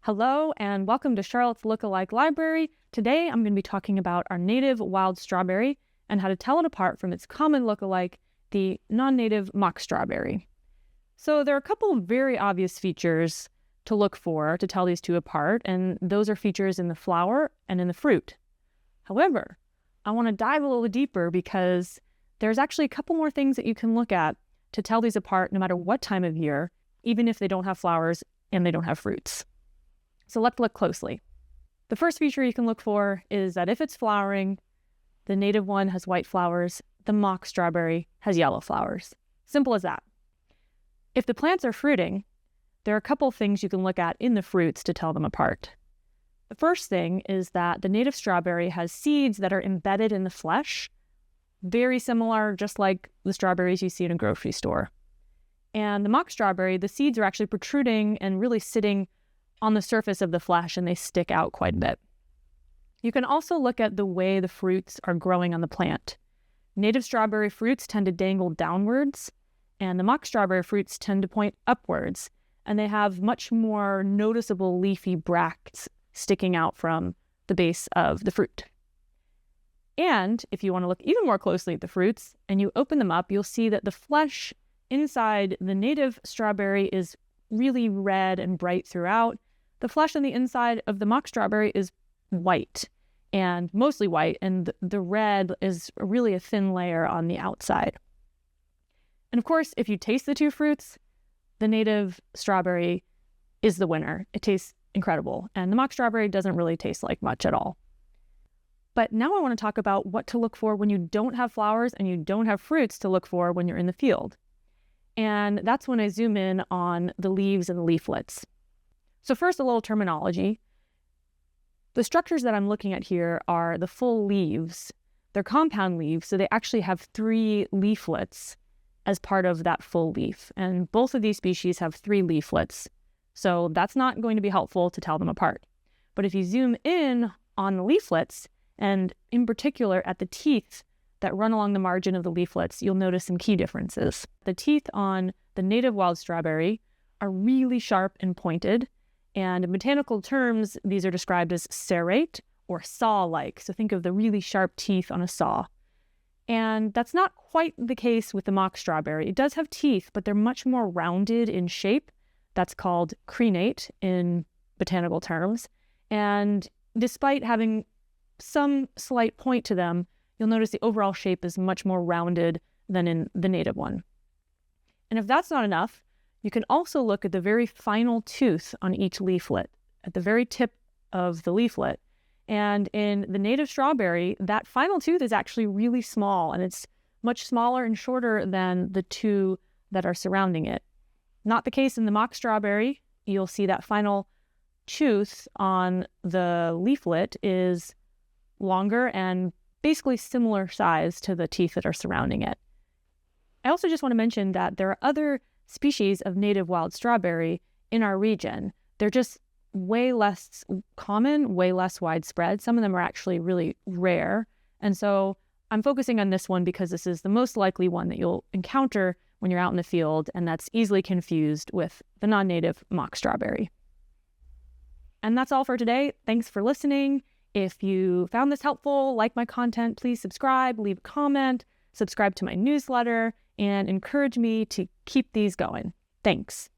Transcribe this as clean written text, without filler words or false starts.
Hello and welcome to Charlotte's Lookalike Library. Today I'm going to be talking about our native wild strawberry and how to tell it apart from its common lookalike, the non-native mock strawberry. So there are a couple of very obvious features to look for to tell these two apart, and those are features in the flower and in the fruit. However, I want to dive a little deeper because there's actually a couple more things that you can look at to tell these apart no matter what time of year, even if they don't have flowers and they don't have fruits. So let's look closely. The first feature you can look for is that if it's flowering, the native one has white flowers, the mock strawberry has yellow flowers. Simple as that. If the plants are fruiting, there are a couple things you can look at in the fruits to tell them apart. The first thing is that the native strawberry has seeds that are embedded in the flesh, very similar, just like the strawberries you see in a grocery store. And the mock strawberry, the seeds are actually protruding and really sitting on the surface of the flesh, and they stick out quite a bit. You can also look at the way the fruits are growing on the plant. Native strawberry fruits tend to dangle downwards, and the mock strawberry fruits tend to point upwards, and they have much more noticeable leafy bracts sticking out from the base of the fruit. And if you want to look even more closely at the fruits, and you open them up, you'll see that the flesh inside the native strawberry is really red and bright throughout. The flesh on the inside of the mock strawberry is white, and mostly white, and the red is really a thin layer on the outside. And of course, if you taste the two fruits, the native strawberry is the winner. It tastes incredible, and the mock strawberry doesn't really taste like much at all. But now I want to talk about what to look for when you don't have flowers and you don't have fruits to look for when you're in the field. And that's when I zoom in on the leaves and the leaflets. So first, a little terminology. The structures that I'm looking at here are the full leaves. They're compound leaves, so they actually have 3 leaflets as part of that full leaf. And both of these species have 3 leaflets, so that's not going to be helpful to tell them apart. But if you zoom in on the leaflets, and in particular at the teeth that run along the margin of the leaflets, you'll notice some key differences. The teeth on the native wild strawberry are really sharp and pointed, and in botanical terms, these are described as serrate or saw-like. So think of the really sharp teeth on a saw. And that's not quite the case with the mock strawberry. It does have teeth, but they're much more rounded in shape. That's called crenate in botanical terms. And despite having some slight point to them, you'll notice the overall shape is much more rounded than in the native one. And if that's not enough, you can also look at the very final tooth on each leaflet, at the very tip of the leaflet. And in the native strawberry, that final tooth is actually really small, and it's much smaller and shorter than the 2 that are surrounding it. Not the case in the mock strawberry. You'll see that final tooth on the leaflet is longer and basically similar size to the teeth that are surrounding it. I also just want to mention that there are other species of native wild strawberry in our region. They're just way less common, way less widespread. Some of them are actually really rare. And so I'm focusing on this one because this is the most likely one that you'll encounter when you're out in the field, and that's easily confused with the non-native mock strawberry. And that's all for today. Thanks for listening. If you found this helpful, like my content, please subscribe, leave a comment, subscribe to my newsletter, and encourage me to keep these going. Thanks.